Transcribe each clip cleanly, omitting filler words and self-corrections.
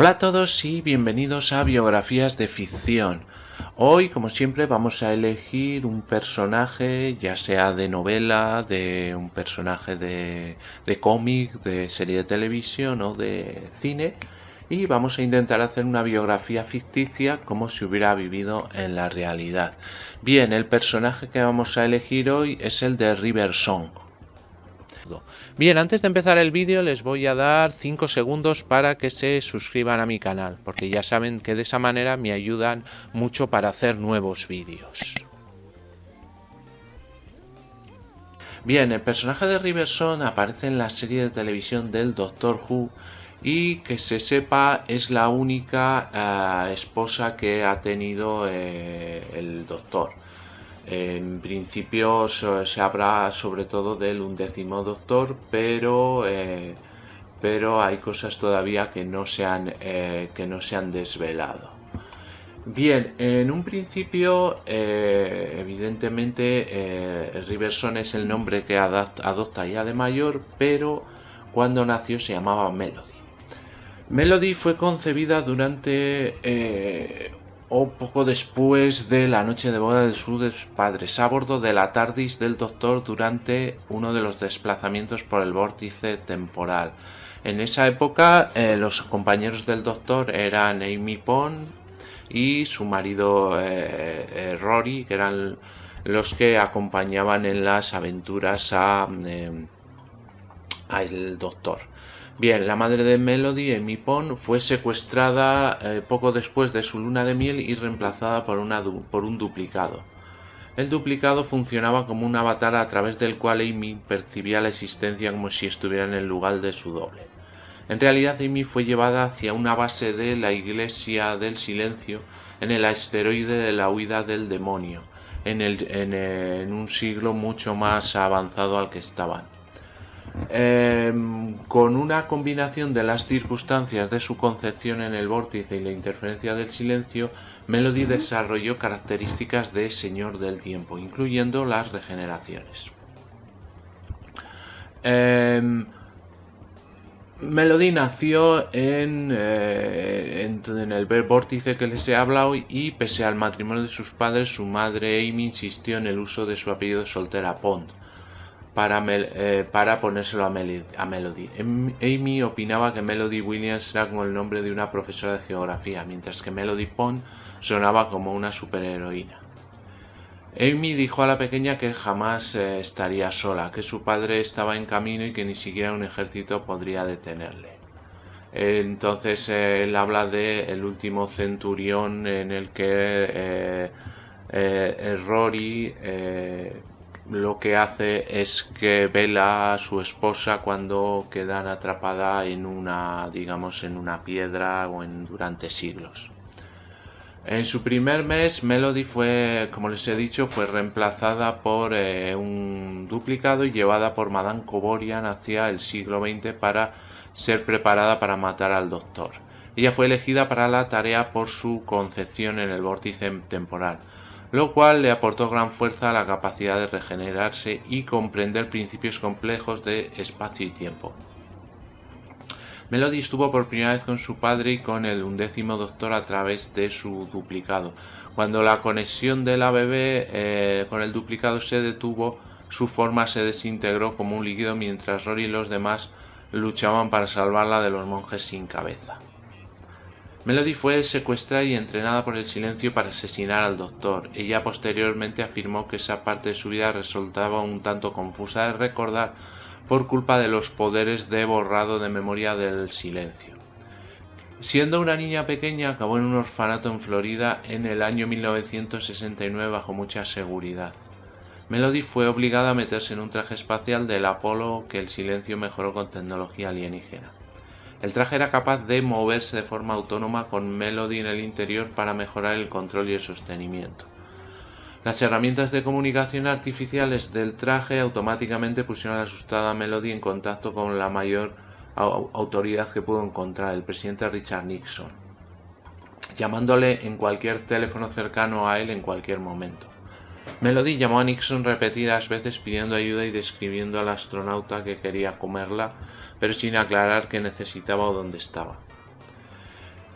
Hola a todos y bienvenidos a Biografías de Ficción. Hoy, como siempre, vamos a elegir un personaje, ya sea de novela, de un personaje de cómic, de serie de televisión o de cine, y vamos a intentar hacer una biografía ficticia como si hubiera vivido en la realidad. Bien, el personaje que vamos a elegir hoy es el de River Song. Bien, antes de empezar el vídeo les voy a dar 5 segundos para que se suscriban a mi canal, porque ya saben que de esa manera me ayudan mucho para hacer nuevos vídeos. Bien, el personaje de Riverson aparece en la serie de televisión del Doctor Who y que se sepa es la única esposa que ha tenido el Doctor. En principio se habla sobre todo del 11º Doctor, pero hay cosas todavía que no se han desvelado. Bien, en un principio, evidentemente, Riverson es el nombre que adopta ya de mayor, pero cuando nació se llamaba Melody. Melody fue concebida durante o poco después de la noche de boda de sus padres, a bordo de la TARDIS del Doctor durante uno de los desplazamientos por el vórtice temporal. En esa época, los compañeros del Doctor eran Amy Pond y su marido Rory, que eran los que acompañaban en las aventuras al Doctor. Bien, la madre de Melody, Amy Pond, fue secuestrada poco después de su luna de miel y reemplazada por un duplicado. El duplicado funcionaba como un avatar a través del cual Amy percibía la existencia como si estuviera en el lugar de su doble. En realidad, Amy fue llevada hacia una base de la Iglesia del Silencio en el asteroide de la huida del demonio, en un siglo mucho más avanzado al que estaban. Con una combinación de las circunstancias de su concepción en el vórtice y la interferencia del silencio, Melody desarrolló características de Señor del Tiempo, incluyendo las regeneraciones. Melody nació en el vórtice que les he hablado y pese al matrimonio de sus padres, su madre Amy insistió en el uso de su apellido soltera Pond para ponérselo a Melody. Amy opinaba que Melody Williams era como el nombre de una profesora de geografía, mientras que Melody Pond sonaba como una superheroína. Amy dijo a la pequeña que jamás estaría sola, que su padre estaba en camino y que ni siquiera un ejército podría detenerle. Entonces él habla de el último centurión en el que Rory lo que hace es que vela a su esposa cuando quedan atrapada en una piedra durante siglos. En su primer mes, Melody fue, como les he dicho, fue reemplazada por un duplicado y llevada por Madame Koborian hacia el siglo XX para ser preparada para matar al Doctor. Ella fue elegida para la tarea por su concepción en el vórtice temporal, lo cual le aportó gran fuerza a la capacidad de regenerarse y comprender principios complejos de espacio y tiempo. Melody estuvo por primera vez con su padre y con el 11º Doctor a través de su duplicado. Cuando la conexión de la bebé con el duplicado se detuvo, su forma se desintegró como un líquido mientras Rory y los demás luchaban para salvarla de los monjes sin cabeza. Melody fue secuestrada y entrenada por el silencio para asesinar al Doctor. Ella posteriormente afirmó que esa parte de su vida resultaba un tanto confusa de recordar por culpa de los poderes de borrado de memoria del silencio. Siendo una niña pequeña, acabó en un orfanato en Florida en el año 1969 bajo mucha seguridad. Melody fue obligada a meterse en un traje espacial del Apolo que el silencio mejoró con tecnología alienígena. El traje era capaz de moverse de forma autónoma con Melody en el interior para mejorar el control y el sostenimiento. Las herramientas de comunicación artificiales del traje automáticamente pusieron a la asustada Melody en contacto con la mayor autoridad que pudo encontrar, el presidente Richard Nixon, llamándole en cualquier teléfono cercano a él en cualquier momento. Melody llamó a Nixon repetidas veces pidiendo ayuda y describiendo al astronauta que quería comerla, pero sin aclarar qué necesitaba o dónde estaba.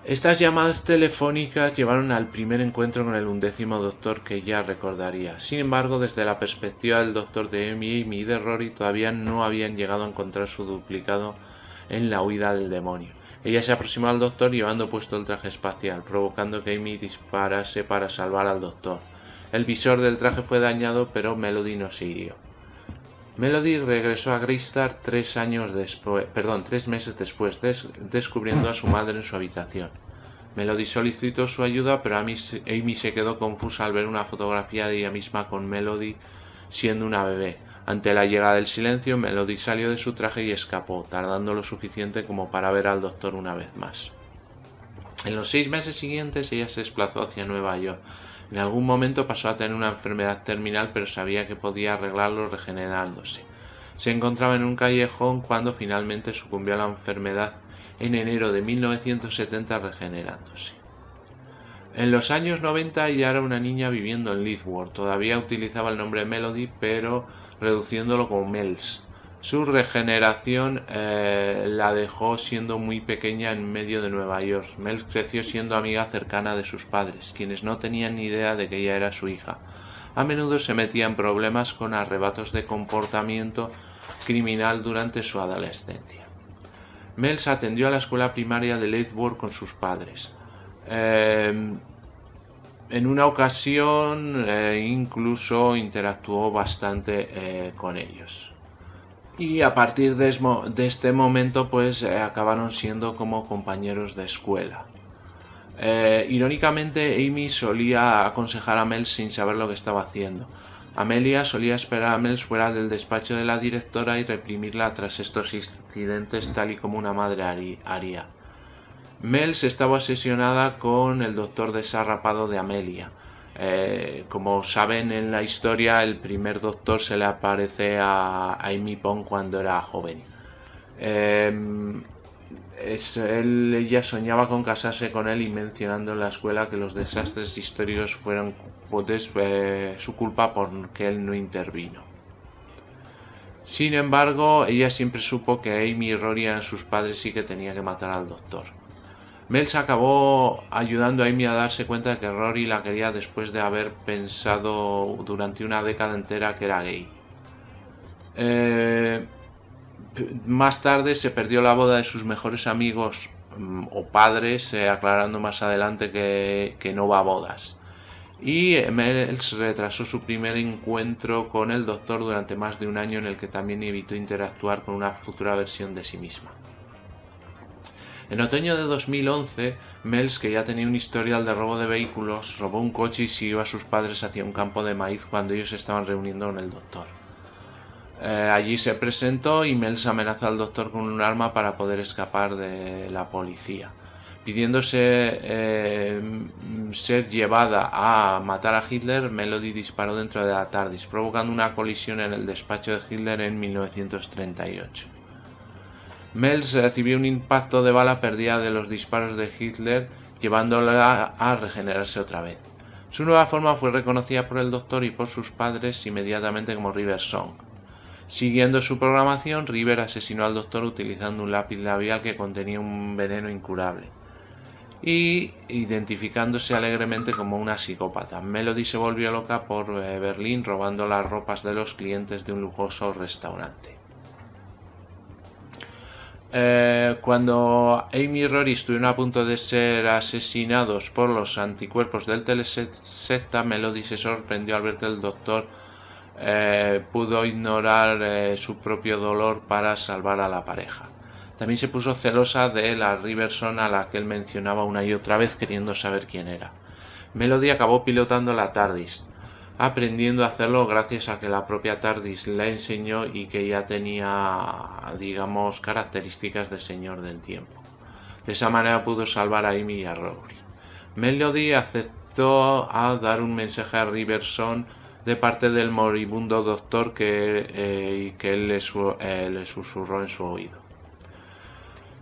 Estas llamadas telefónicas llevaron al primer encuentro con el 11º Doctor que ella recordaría. Sin embargo, desde la perspectiva del Doctor de Amy y de Rory todavía no habían llegado a encontrar su duplicado en la huida del demonio. Ella se aproximó al Doctor llevando puesto el traje espacial, provocando que Amy disparase para salvar al Doctor. El visor del traje fue dañado, pero Melody no se hirió. Melody regresó a Greystar 3 meses después, descubriendo a su madre en su habitación. Melody solicitó su ayuda, pero Amy se quedó confusa al ver una fotografía de ella misma con Melody siendo una bebé. Ante la llegada del silencio, Melody salió de su traje y escapó, tardando lo suficiente como para ver al Doctor una vez más. En los 6 meses siguientes, ella se desplazó hacia Nueva York. En algún momento pasó a tener una enfermedad terminal, pero sabía que podía arreglarlo regenerándose. Se encontraba en un callejón cuando finalmente sucumbió a la enfermedad en enero de 1970 regenerándose. En los años 90 ella era una niña viviendo en Leithwood. Todavía utilizaba el nombre Melody, pero reduciéndolo como Mels. Su regeneración la dejó siendo muy pequeña en medio de Nueva York. Mels creció siendo amiga cercana de sus padres, quienes no tenían ni idea de que ella era su hija. A menudo se metía en problemas con arrebatos de comportamiento criminal durante su adolescencia. Mels atendió a la escuela primaria de Leithwood con sus padres. En una ocasión incluso interactuó bastante con ellos. Y a partir de este momento pues acabaron siendo como compañeros de escuela. Irónicamente, Amy solía aconsejar a Mels sin saber lo que estaba haciendo. Amelia solía esperar a Mels fuera del despacho de la directora y reprimirla tras estos incidentes tal y como una madre haría. Mels estaba obsesionada con el doctor desarrapado de Amelia. Como saben en la historia, el primer doctor se le aparece a Amy Pond cuando era joven. Ella soñaba con casarse con él y mencionando en la escuela que los desastres históricos fueron su culpa porque él no intervino. Sin embargo, ella siempre supo que Amy y Rory eran sus padres y que tenía que matar al doctor. Mels acabó ayudando a Amy a darse cuenta de que Rory la quería después de haber pensado durante una década entera que era gay. Más tarde se perdió la boda de sus mejores amigos o padres, aclarando más adelante que no va a bodas. Y Mels retrasó su primer encuentro con el doctor durante más de un año, en el que también evitó interactuar con una futura versión de sí misma. En otoño de 2011, Mels, que ya tenía un historial de robo de vehículos, robó un coche y siguió a sus padres hacia un campo de maíz cuando ellos se estaban reuniendo con el doctor. Allí se presentó y Mels amenazó al doctor con un arma para poder escapar de la policía. Pidiéndose ser llevada a matar a Hitler, Melody disparó dentro de la TARDIS, provocando una colisión en el despacho de Hitler en 1938. Mels recibió un impacto de bala perdida de los disparos de Hitler, llevándola a regenerarse otra vez. Su nueva forma fue reconocida por el doctor y por sus padres inmediatamente como River Song. Siguiendo su programación, River asesinó al doctor utilizando un lápiz labial que contenía un veneno incurable y identificándose alegremente como una psicópata. Melody se volvió loca por Berlín robando las ropas de los clientes de un lujoso restaurante. Cuando Amy y Rory estuvieron a punto de ser asesinados por los anticuerpos del telesecta, Melody se sorprendió al ver que el doctor pudo ignorar su propio dolor para salvar a la pareja. También se puso celosa de la Riverson, a la que él mencionaba una y otra vez, queriendo saber quién era. Melody acabó pilotando la TARDIS, aprendiendo a hacerlo gracias a que la propia TARDIS le enseñó y que ya tenía, digamos, características de señor del tiempo. De esa manera pudo salvar a Amy y a Rory. Melody aceptó a dar un mensaje a Riverson de parte del moribundo doctor que él le susurró en su oído.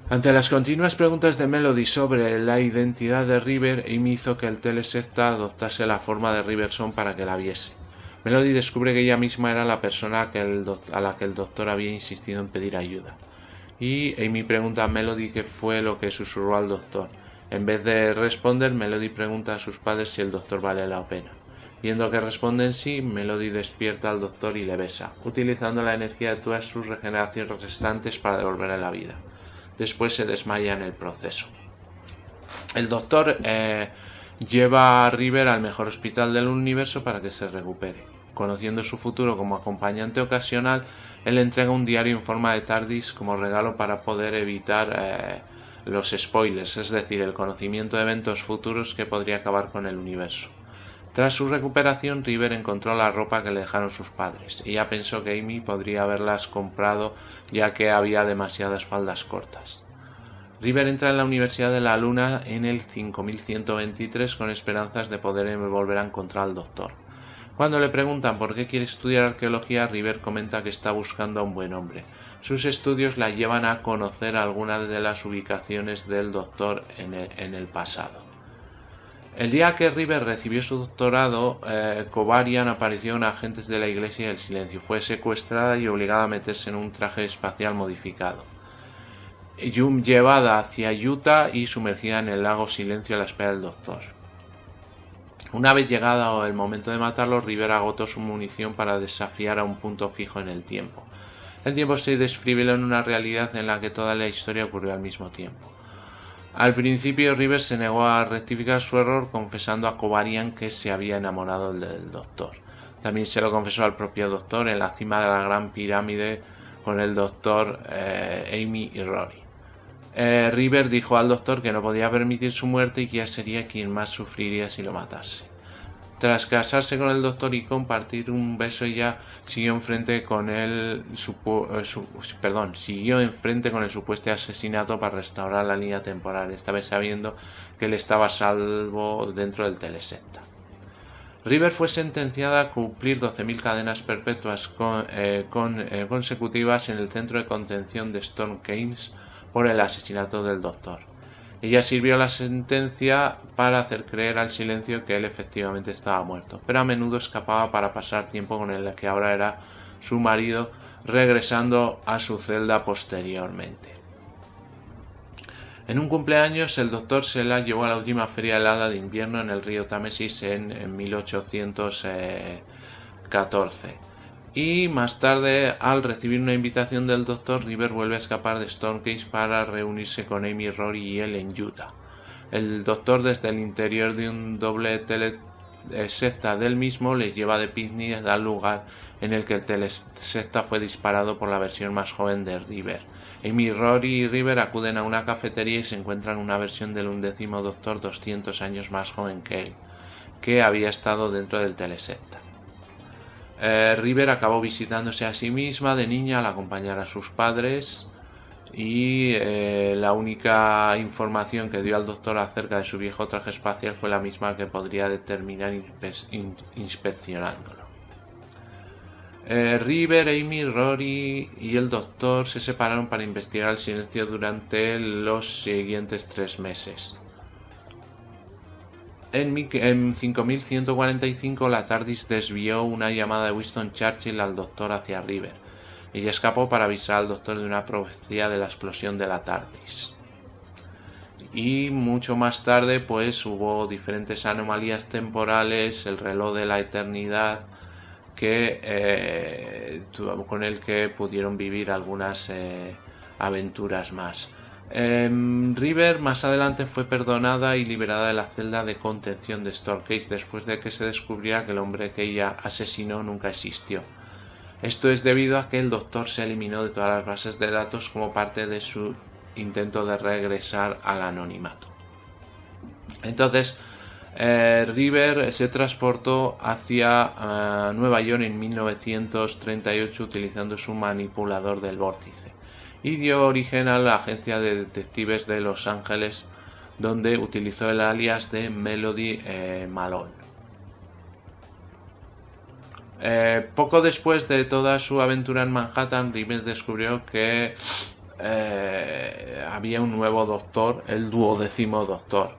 Ante las continuas preguntas de Melody sobre la identidad de River, Amy hizo que el telesecta adoptase la forma de Riverson para que la viese. Melody descubre que ella misma era la persona a la que el doctor había insistido en pedir ayuda. Y Amy pregunta a Melody qué fue lo que susurró al doctor. En vez de responder, Melody pregunta a sus padres si el doctor vale la pena. Viendo que responden sí, Melody despierta al doctor y le besa, utilizando la energía de todas sus regeneraciones restantes para devolverle la vida. Después se desmaya en el proceso. El doctor lleva a River al mejor hospital del universo para que se recupere. Conociendo su futuro como acompañante ocasional, él entrega un diario en forma de TARDIS como regalo para poder evitar los spoilers, es decir, el conocimiento de eventos futuros que podría acabar con el universo. Tras su recuperación, River encontró la ropa que le dejaron sus padres. Ella pensó que Amy podría haberlas comprado ya que había demasiadas faldas cortas. River entra en la Universidad de la Luna en el 5123 con esperanzas de poder volver a encontrar al doctor. Cuando le preguntan por qué quiere estudiar arqueología, River comenta que está buscando a un buen hombre. Sus estudios la llevan a conocer algunas de las ubicaciones del doctor en el pasado. El día que River recibió su doctorado, Kovarian apareció en Agentes de la Iglesia del Silencio. Fue secuestrada y obligada a meterse en un traje espacial modificado. Llevada hacia Utah y sumergida en el lago Silencio a la espera del doctor. Una vez llegado el momento de matarlo, River agotó su munición para desafiar a un punto fijo en el tiempo. El tiempo se desfibrila en una realidad en la que toda la historia ocurrió al mismo tiempo. Al principio, River se negó a rectificar su error, confesando a Kovarian que se había enamorado del doctor. También se lo confesó al propio doctor en la cima de la Gran Pirámide con el doctor Amy y Rory. River dijo al doctor que no podía permitir su muerte y que ella sería quien más sufriría si lo matase. Tras casarse con el doctor y compartir un beso, ella siguió enfrente con el supuesto asesinato para restaurar la línea temporal, esta vez sabiendo que él estaba a salvo dentro del telesecta. River fue sentenciada a cumplir 12.000 cadenas perpetuas consecutivas en el centro de contención de Storm Keynes por el asesinato del doctor. Ella sirvió la sentencia para hacer creer al silencio que él efectivamente estaba muerto, pero a menudo escapaba para pasar tiempo con el que ahora era su marido, regresando a su celda posteriormente. En un cumpleaños, el doctor se la llevó a la última feria helada de invierno en el río Támesis en 1814. Y más tarde, al recibir una invitación del doctor, River vuelve a escapar de Stormcase para reunirse con Amy, Rory y él en Utah. El doctor, desde el interior de un doble telesecta del mismo, les lleva de picnic al lugar en el que el telesecta fue disparado por la versión más joven de River. Amy, Rory y River acuden a una cafetería y se encuentran una versión del 11º doctor 200 años más joven que él, que había estado dentro del telesecta. River acabó visitándose a sí misma de niña al acompañar a sus padres y la única información que dio al doctor acerca de su viejo traje espacial fue la misma que podría determinar inspeccionándolo. River, Amy, Rory y el doctor se separaron para investigar el silencio durante los siguientes 3 meses. En 5145 la TARDIS desvió una llamada de Winston Churchill al doctor hacia River. Ella escapó para avisar al doctor de una profecía de la explosión de la TARDIS. Y mucho más tarde pues hubo diferentes anomalías temporales, el reloj de la eternidad, con el que pudieron vivir algunas aventuras más. River más adelante fue perdonada y liberada de la celda de contención de Stormcase después de que se descubriera que el hombre que ella asesinó nunca existió. Esto es debido a que el doctor se eliminó de todas las bases de datos como parte de su intento de regresar al anonimato. Entonces, River se transportó hacia Nueva York en 1938 utilizando su manipulador del vórtice y dio origen a la agencia de detectives de Los Ángeles, donde utilizó el alias de Melody Malone. Poco después de toda su aventura en Manhattan, River descubrió que había un nuevo doctor, el 12º doctor.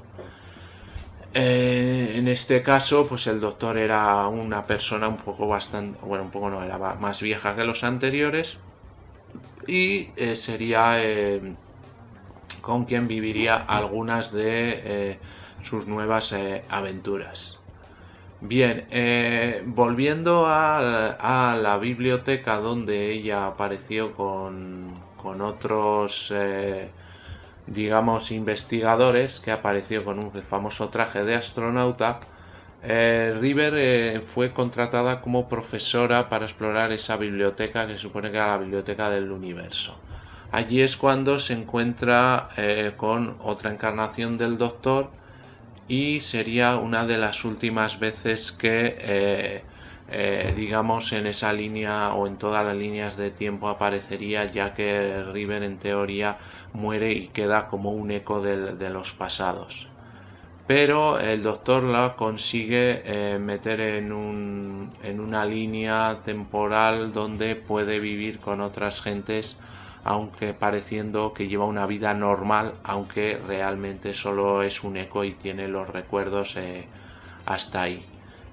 En este caso, pues el doctor era una persona era más vieja que los anteriores y sería con quien viviría algunas de sus nuevas aventuras. Bien, volviendo a la biblioteca donde ella apareció con otros, digamos, investigadores, que apareció con un famoso traje de astronauta, River fue contratada como profesora para explorar esa biblioteca que se supone que era la biblioteca del universo. Allí es cuando se encuentra con otra encarnación del Doctor, y sería una de las últimas veces que digamos en esa línea o en todas las líneas de tiempo aparecería, ya que River en teoría muere y queda como un eco de los pasados. Pero el Doctor la consigue meter en una línea temporal donde puede vivir con otras gentes, aunque pareciendo que lleva una vida normal, aunque realmente solo es un eco y tiene los recuerdos hasta ahí.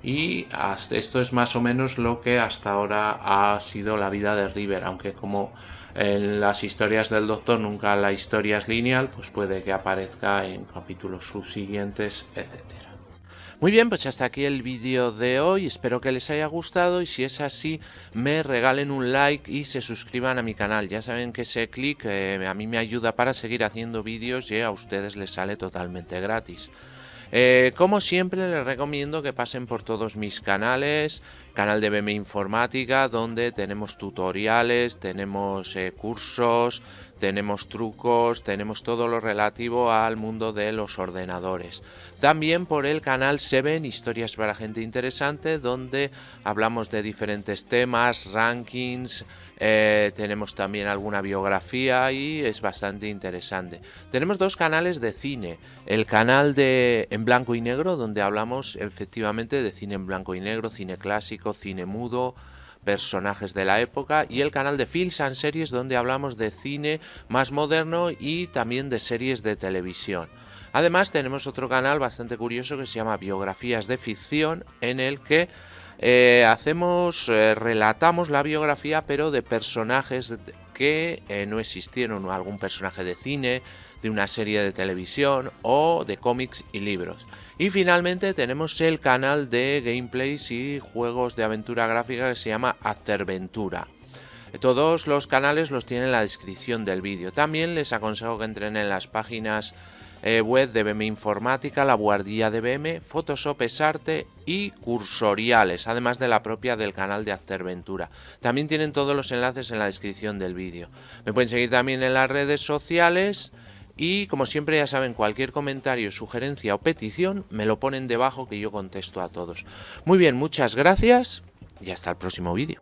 Y esto es más o menos lo que hasta ahora ha sido la vida de River, aunque como en las historias del Doctor nunca la historia es lineal, pues puede que aparezca en capítulos subsiguientes, etcétera. Muy bien, pues hasta aquí el vídeo de hoy, espero que les haya gustado y si es así me regalen un like y se suscriban a mi canal. Ya saben que ese clic a mí me ayuda para seguir haciendo vídeos y a ustedes les sale totalmente gratis. Como siempre les recomiendo que pasen por todos mis canales, canal de BM Informática, donde tenemos tutoriales, tenemos cursos, tenemos trucos, tenemos todo lo relativo al mundo de los ordenadores. También por el canal 7, Historias para Gente Interesante, donde hablamos de diferentes temas, rankings, tenemos también alguna biografía y es bastante interesante. Tenemos dos canales de cine, el canal de En Blanco y Negro, donde hablamos efectivamente de cine en blanco y negro, cine clásico, cine mudo, personajes de la época, y el canal de Films and Series, donde hablamos de cine más moderno y también de series de televisión. Además tenemos otro canal bastante curioso que se llama Biografías de Ficción, en el que relatamos la biografía pero de personajes que no existieron, o algún personaje de cine, de una serie de televisión o de cómics y libros. Y finalmente tenemos el canal de gameplays y juegos de aventura gráfica que se llama Afterventura. Todos los canales los tienen en la descripción del vídeo. También les aconsejo que entren en las páginas web de BM Informática, La Buhardilla de BM, Photoshop es Arte y Cursoriales, además de la propia del canal de Afterventura. También tienen todos los enlaces en la descripción del vídeo. Me pueden seguir también en las redes sociales y, como siempre, ya saben, cualquier comentario, sugerencia o petición me lo ponen debajo, que yo contesto a todos. Muy bien, muchas gracias y hasta el próximo vídeo.